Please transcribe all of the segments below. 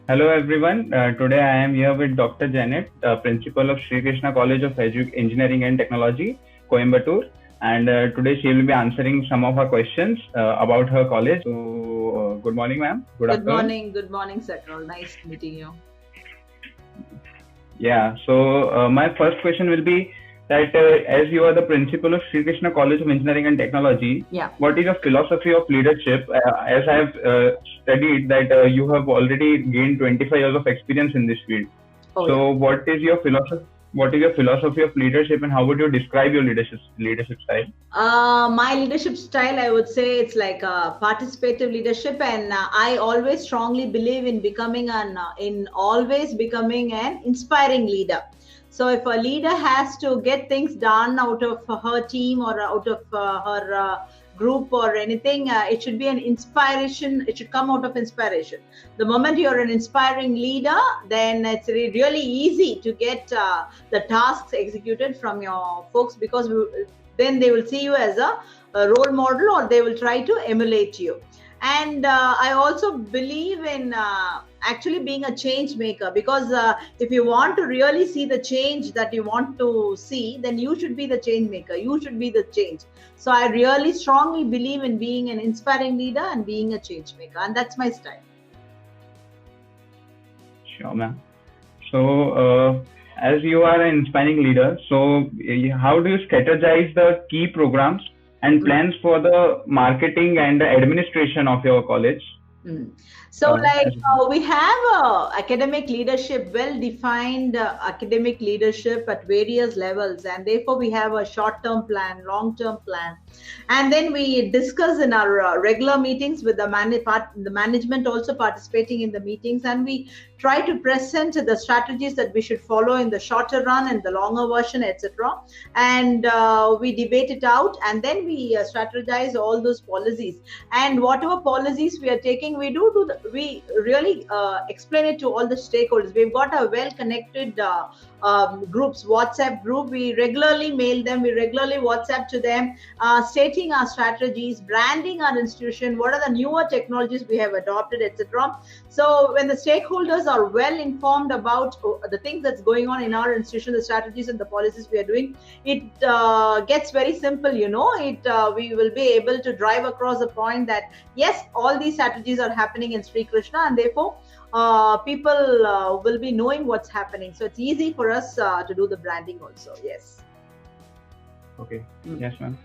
Hello everyone. Today I am here with Dr. Janet, Principal of Sri Krishna College of Engineering and Technology, Coimbatore. And today she will be answering some of our questions about her college. So, good morning, ma'am. Good afternoon. Good morning, Sakral. Nice meeting you. Yeah. So, my first question will be that as you are the principal of Sri Krishna College of Engineering and Technology, what is your philosophy of leadership? As I have studied that you have already gained 25 years of experience in this field. So, what is your philosophy? What is your philosophy of leadership, and how would you describe your leadership style? My leadership style, I would say it's like a participative leadership, and I always strongly believe in always becoming an inspiring leader. So if a leader has to get things done out of her team or out of her group or anything, it should be an inspiration. It should come out of inspiration. The moment you're an inspiring leader, then it's really easy to get the tasks executed from your folks, because then they will see you as a role model, or they will try to emulate you. And I also believe in actually being a change maker, because if you want to really see the change that you want to see, then you should be the change maker. You should be the change. So I really strongly believe in being an inspiring leader and being a change maker, and that's my style. Sure, ma'am. So as you are an inspiring leader, so how do you strategize the key programs and plans for the marketing and the administration of your college? So we have academic leadership, well-defined academic leadership at various levels, and therefore we have a short-term plan, long-term plan, and then we discuss in our regular meetings with the management also participating in the meetings, and we try to present the strategies that we should follow in the shorter run and the longer version, etc. And we debate it out, and then we strategize all those policies. And whatever policies we are taking, we really explain it to all the stakeholders. We've got a well-connected groups, WhatsApp group. We regularly mail them, we regularly WhatsApp to them, stating our strategies, branding our institution, what are the newer technologies we have adopted, etc. So when the stakeholders are well informed about the things that's going on in our institution, the strategies and the policies we are doing, it gets very simple, we will be able to drive across the point that yes, all these strategies are happening in Sri Krishna, and therefore people will be knowing what's happening. So it's easy for us to do the branding also. Yes. Okay. Yes, ma'am.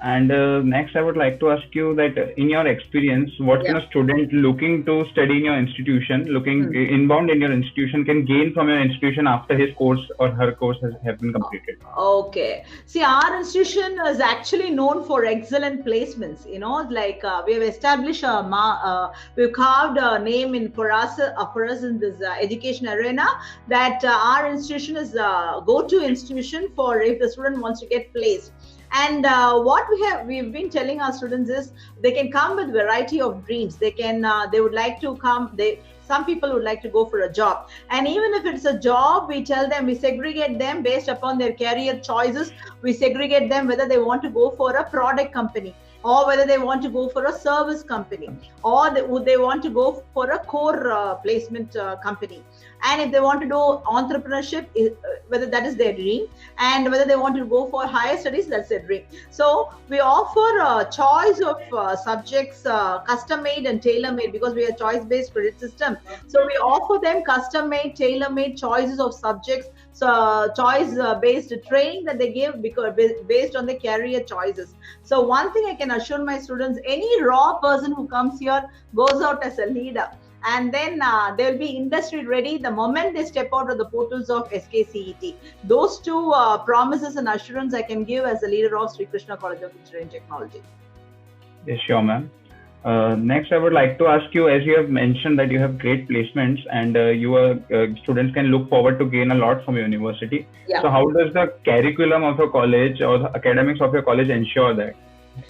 And next, I would like to ask you that in your experience, what kind of student looking to study in your institution, inbound in your institution, can gain from your institution after his course or her course has been completed? Okay. See, our institution is actually known for excellent placements. We have established we've carved a name for us in this education arena, that our institution is a go-to institution for if the student wants to get placed. And what we've been telling our students is they can come with variety of dreams. They would like to come. Some people would like to go for a job, and even if it's a job, we tell them, we segregate them based upon their career choices. We segregate them whether they want to go for a product company, or whether they want to go for a service company, or they want to go for a core placement company. And if they want to do entrepreneurship, whether that is their dream, and whether they want to go for higher studies, that's their dream. So we offer a choice of subjects, custom-made and tailor-made, because we are a choice-based credit system. So we offer them custom-made, tailor-made choices of subjects, so choice-based training that they give based on the career choices. So one thing I can assure my students, any raw person who comes here goes out as a leader, and then they will be industry ready the moment they step out of the portals of SKCET. Those two promises and assurance I can give as a leader of Sri Krishna College of Engineering Technology. Yes, sure, ma'am. Next, I would like to ask you, as you have mentioned that you have great placements and your students can look forward to gain a lot from your university. Yeah. So how does the curriculum of your college or the academics of your college ensure that?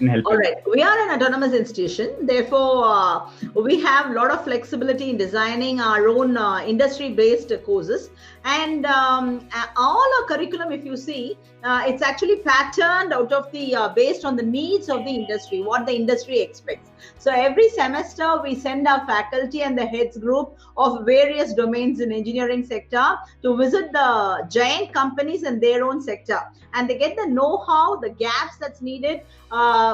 All right, we are an autonomous institution, therefore we have a lot of flexibility in designing our own industry-based courses, and all our curriculum, if you see, it's actually patterned out of the based on the needs of the industry, what the industry expects. So every semester we send our faculty and the heads group of various domains in engineering sector to visit the giant companies in their own sector, and they get the know-how, the gaps that's needed,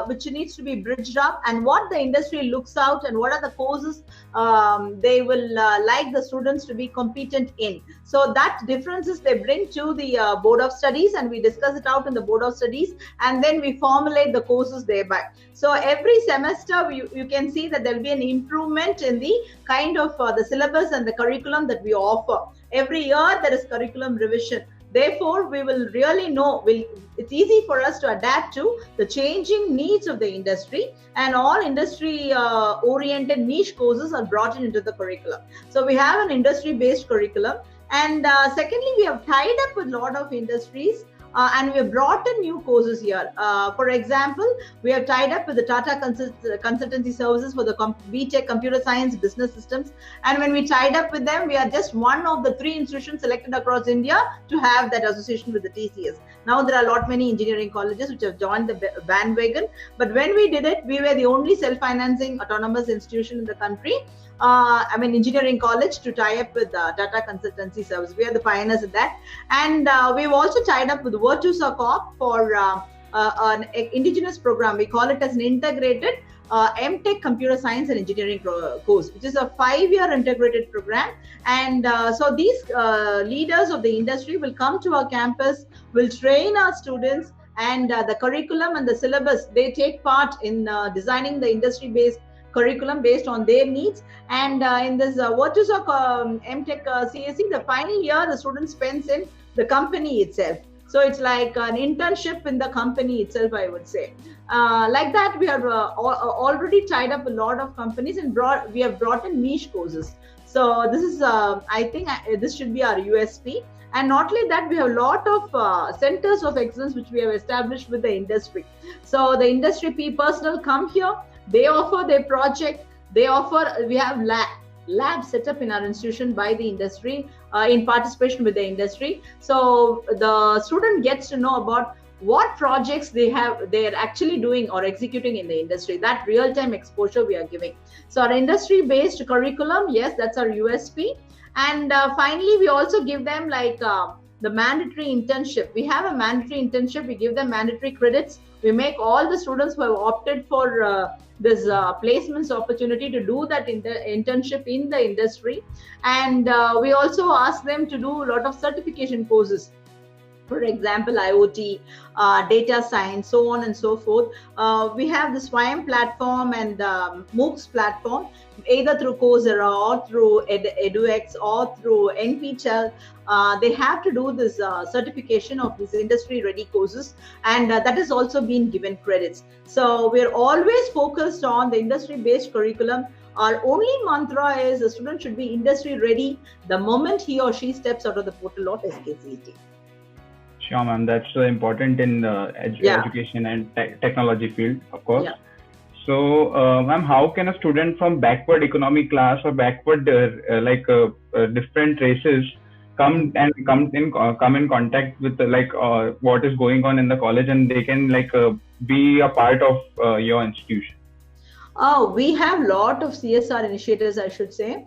which needs to be bridged up, and what the industry looks out, and what are the courses they will like the students to be competent in. So that differences they bring to the board of studies, and we discuss it out in the board of studies, and then we formulate the courses thereby. So every semester you can see that there will be an improvement in the kind of the syllabus and the curriculum that we offer. Every year there is curriculum revision. Therefore, we will really know, it's easy for us to adapt to the changing needs of the industry, and all industry oriented niche courses are brought into the curriculum. So we have an industry based curriculum. And secondly, we have tied up with a lot of industries and we have brought in new courses here. For example, we have tied up with the Tata Consultancy Services for the BTech Computer Science Business Systems. And when we tied up with them, we are just one of the 3 institutions selected across India to have that association with the TCS. Now there are many engineering colleges which have joined the bandwagon. But when we did it, we were the only self-financing autonomous institution in the country. Engineering college to tie up with Tata Consultancy Service. We are the pioneers in that. And we've also tied up with Virtusa Corp for an indigenous program. We call it as an integrated MTech Computer Science and Engineering course, which is a 5-year integrated program. And so these leaders of the industry will come to our campus, will train our students, and the curriculum and the syllabus, they take part in designing the industry-based curriculum based on their needs. And in this Virtusa MTech CSE, the final year the student spends in the company itself. So it's like an internship in the company itself, I would say. Like that, we have already tied up a lot of companies and we have brought in niche courses. So this is, I think this should be our USP. And not only that, we have a lot of centers of excellence which we have established with the industry. So the industry personnel come here, they offer their project, we have labs set up in our institution by the industry in participation with the industry. So the student gets to know about what projects they're actually doing or executing in the industry. That real-time exposure we are giving. So our industry-based curriculum, yes, that's our USP. And finally, we also give them the mandatory internship. We have a mandatory internship. We give them mandatory credits. We make all the students who have opted for this placements opportunity to do that internship in the industry. And we also ask them to do a lot of certification courses. For example, IoT, data science, so on and so forth. We have the Swayam platform and MOOCs platform, either through Coursera or through edX or through NPTEL. They have to do this certification of these industry-ready courses, and that has also been given credits. So we're always focused on the industry-based curriculum. Our only mantra is the student should be industry-ready the moment he or she steps out of the portal of SKCET. Sure, ma'am. That's important in the education and technology field, of course. Yeah. So, ma'am, how can a student from backward economic class or backward different races come in contact with what is going on in the college, and they can be a part of your institution? We have a lot of CSR initiatives, I should say.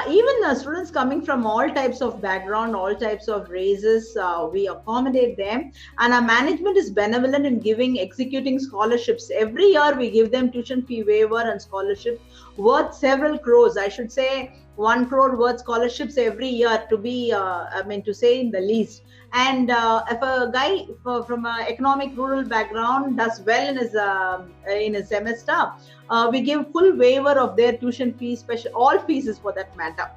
Even students coming from all types of background, all types of races, we accommodate them. And our management is benevolent in executing scholarships. Every year we give them tuition fee waiver and scholarship worth several crores. I should say 1 crore worth scholarships every year, to be, to say in the least. And if a guy from an economic rural background does well in his semester, we give full waiver of their tuition fees, all fees for that matter.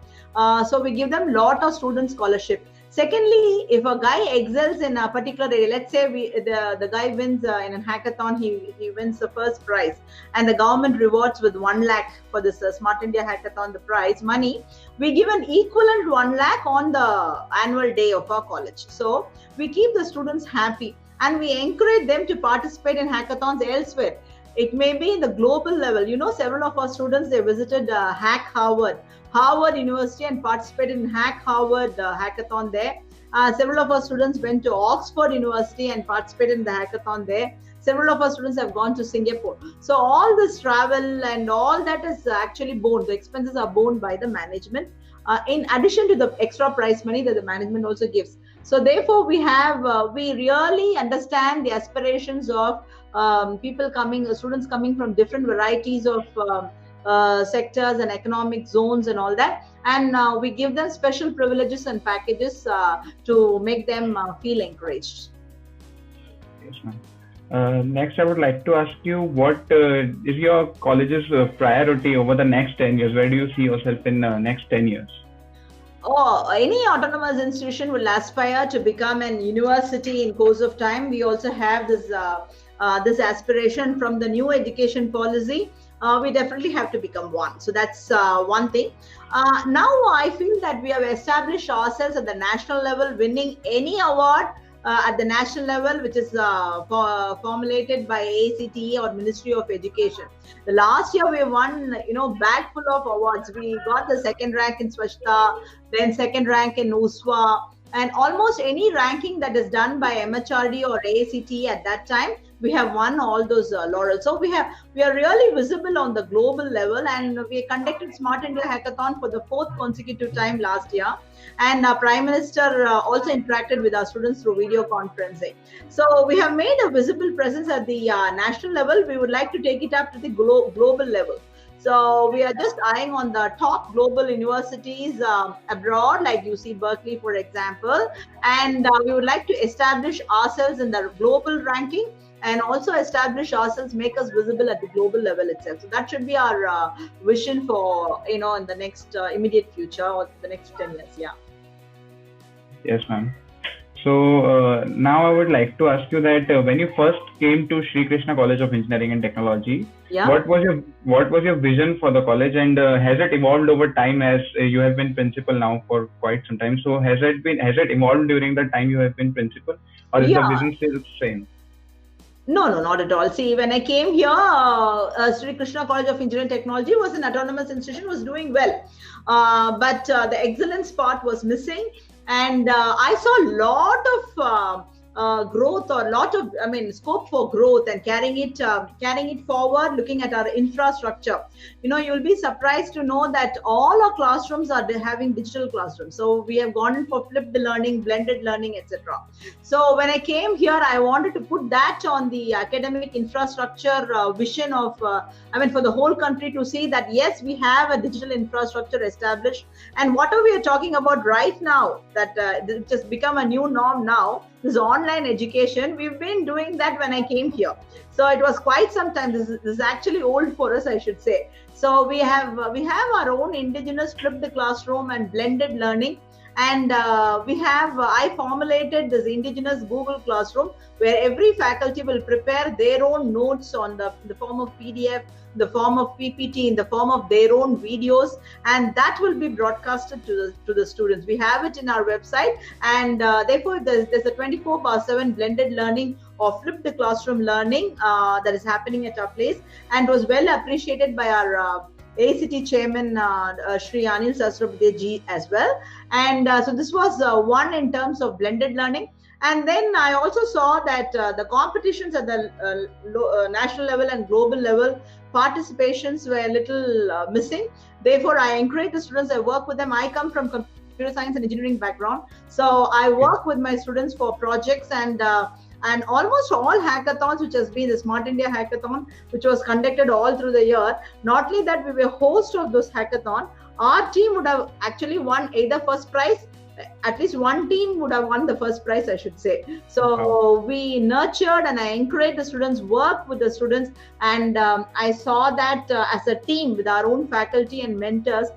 So we give them a lot of student scholarship. Secondly, if a guy excels in a particular area, let's say the guy wins in a hackathon, he wins the first prize, and the government rewards with 1 lakh for this Smart India Hackathon, the prize money, we give an equivalent 1 lakh on the annual day of our college. So we keep the students happy, and we encourage them to participate in hackathons elsewhere. It may be in the global level. You know, several of our students, they visited Hack Harvard University and participated in Hack Harvard hackathon there. Several of our students went to Oxford University and participated in the hackathon there. Several of our students have gone to Singapore. So all this travel and all that is actually borne. The expenses are borne by the management, in addition to the extra prize money that the management also gives. So therefore, we really understand the aspirations of students coming from different varieties of sectors and economic zones and all that, and we give them special privileges and packages to make them feel encouraged. Yes, ma'am. Next, I would like to ask you, what is your college's priority over the next 10 years? Where do you see yourself in next 10 years? Oh, any autonomous institution will aspire to become an university in course of time. We also have this aspiration from the new education policy. We definitely have to become one. So that's one thing. Now I feel that we have established ourselves at the national level, winning any award at the national level, which is formulated by AICTE or Ministry of Education. The last year we won, bag full of awards. We got the second rank in Swachhta, then second rank in USWA, and almost any ranking that is done by MHRD or AICTE at that time, we have won all those laurels. So we are really visible on the global level, and we conducted Smart India Hackathon for the 4th consecutive time last year. And our Prime Minister also interacted with our students through video conferencing. So we have made a visible presence at the national level. We would like to take it up to the global level. So we are just eyeing on the top global universities abroad, like UC Berkeley, for example. And we would like to establish ourselves in the global ranking, and also establish ourselves, make us visible at the global level itself. So that should be our vision for, in the next immediate future, or the next 10 years. Yeah. Yes, ma'am. So now I would like to ask you that when you first came to Sri Krishna College of Engineering and Technology, what was your vision for the college, and has it evolved over time, as you have been principal now for quite some time? So has it evolved during the time you have been principal, or is the vision still the same? No, not at all. See, when I came here, Sri Krishna College of Engineering and Technology was an autonomous institution, was doing well. But the excellence part was missing. And I saw a lot of growth, or scope for growth, and carrying it forward, looking at our infrastructure. You'll be surprised to know that all our classrooms are having digital classrooms. So we have gone in for flipped learning, blended learning, etc. So when I came here, I wanted to put that on the academic infrastructure vision of, for the whole country to see that, yes, we have a digital infrastructure established. And whatever we are talking about right now, that it has become a new norm now, this online education, we've been doing that when I came here. So it was quite some time. This is actually old for us, I should say. So we have our own indigenous flipped classroom and blended learning. And I formulated this indigenous Google Classroom, where every faculty will prepare their own notes on the form of PDF, the form of PPT, in the form of their own videos, and that will be broadcasted to the students. We have it in our website, and therefore there's a 24/7 blended learning or flipped classroom learning that is happening at our place, and was well appreciated by our AICTE chairman Shri Anil Sahasrabudhe ji as well. And so this was one in terms of blended learning. And then I also saw that the competitions at the national level and global level, participations were a little missing. Therefore, I encourage the students, I work with them. I come from computer science and engineering background. So I work with my students for projects, and almost all hackathons, which has been the Smart India Hackathon, which was conducted all through the year. Not only that, we were host of those hackathon. Our team would have actually won either first prize. At least one team would have won the first prize, I should say. So we nurtured and I encouraged the students, work with the students, and I saw that as a team with our own faculty and mentors,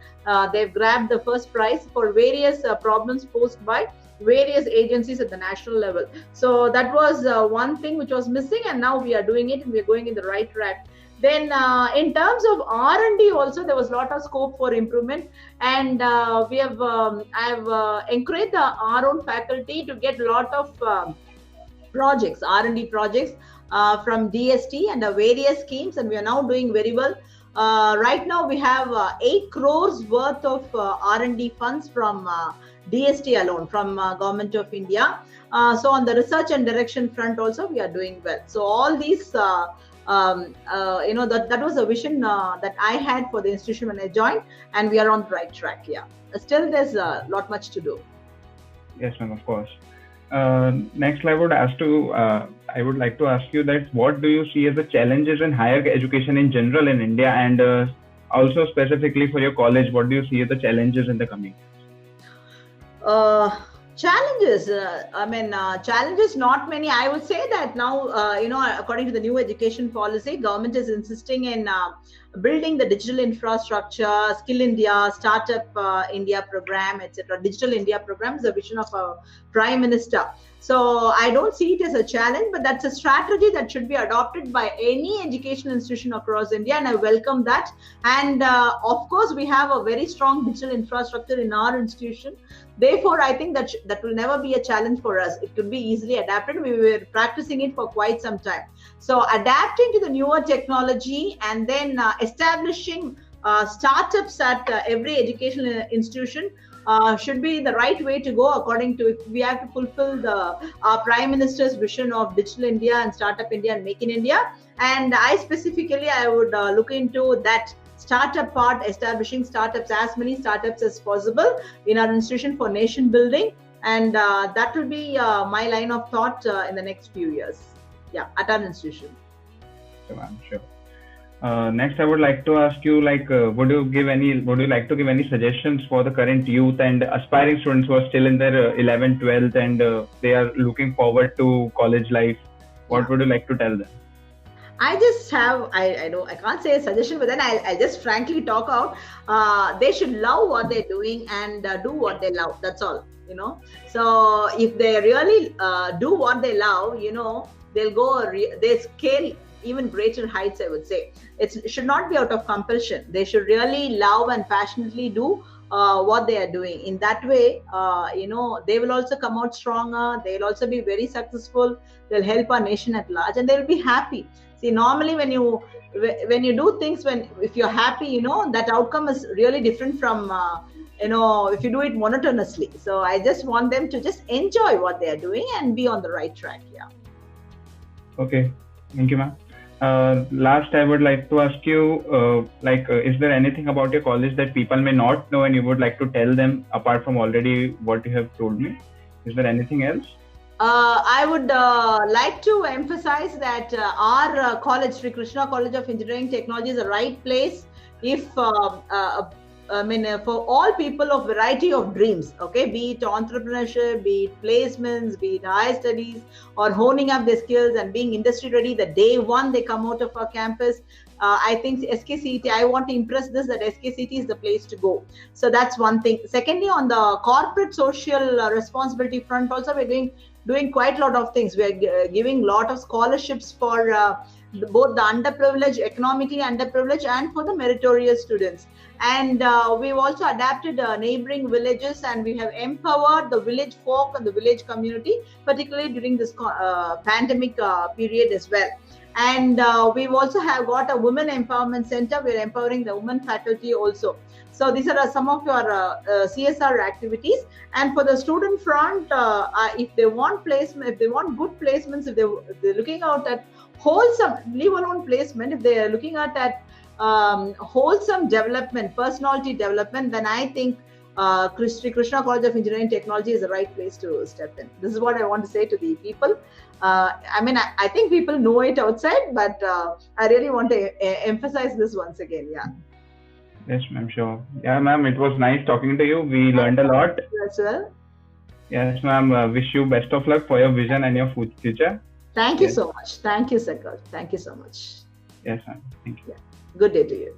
they've grabbed the first prize for various problems posed by various agencies at the national level. So that was one thing which was missing, and now we are doing it and we are going in the right track. Then in terms of R&D also, there was a lot of scope for improvement, and I've encouraged our own faculty to get a lot of R&D projects from DST and various schemes, and we are now doing very well. Right now, we have 8 crores worth of R&D funds from DST alone, from Government of India. So on the research and direction front also, we are doing well. So all these, that was a vision that I had for the institution when I joined, and we are on the right track. Yeah, still there's a lot much to do. Yes, ma'am, of course. Next, I would like to ask you that what do you see as the challenges in higher education in general in India, and also specifically for your college, what do you see as the challenges in the coming years? Challenges, challenges not many. I would say that now, according to the new education policy, government is insisting in building the digital infrastructure, Skill India, Startup India program, etc. Digital India program is the vision of our Prime Minister. So I don't see it as a challenge, but that's a strategy that should be adopted by any education institution across India, and I welcome that. And of course, we have a very strong digital infrastructure in our institution. Therefore, I think that will never be a challenge for us. It could be easily adapted. We were practicing it for quite some time. So adapting to the newer technology and then establishing startups at every educational institution should be the right way to go, according to, if we have to fulfill our Prime Minister's vision of Digital India and Startup India and Make in India. And I would look into that startup part, establishing startups, as many startups as possible in our institution for nation building. And that will be my line of thought in the next few years. Yeah, at our institution. Sure. Next, I would like to ask you, would you like to give any suggestions for the current youth and aspiring students who are still in their 11th, 12th, and they are looking forward to college life? What would you like to tell them? I just have, I know I can't say a suggestion, but then I'll just frankly talk out. They should love what they're doing and do what they love. That's all, So if they really do what they love, they'll scale even greater heights, I would say. It should not be out of compulsion. They should really love and passionately do what they are doing. In that way, they will also come out stronger. They'll also be very successful. They'll help our nation at large, and they'll be happy. See, normally when you do things, if you're happy, that outcome is really different from if you do it monotonously. So I just want them to just enjoy what they are doing and be on the right track. Yeah. Okay, thank you, ma'am. Last, I would like to ask you, is there anything about your college that people may not know and you would like to tell them, apart from already what you have told me? Is there anything else? I would like to emphasize that our college, Sri Krishna College of Engineering Technology, is the right place if for all people of variety of dreams, okay, be it entrepreneurship, be it placements, be it higher studies, or honing up their skills and being industry ready the day one they come out of our campus. I think SKCET, I want to impress this, that SKCET is the place to go. So that's one thing. Secondly, on the corporate social responsibility front also, we're doing quite a lot of things. We're giving a lot of scholarships for both the underprivileged, economically underprivileged, and for the meritorious students. And we've also adapted neighboring villages, and we have empowered the village folk and the village community, particularly during this pandemic period as well. And we've also have got a women empowerment center. We're empowering the women faculty also. So these are some of your CSR activities. And for the student front, if they want placement, if they want good placements, if they're looking out at wholesome, leave alone placement, if they are looking at that wholesome development, personality development, then I think Sri Krishna College of Engineering Technology is the right place to step in. This is what I want to say to the people. I think people know it outside, but I really want to emphasize this once again. Yeah. Yes, ma'am, sure. Yeah, ma'am, it was nice talking to you. We learned a lot. As well. Yes, ma'am. Wish you best of luck for your vision and your future. Thank you so much. Thank you, Sakal. Thank you so much. Yes, ma'am. Thank you. Yeah. Good day to you.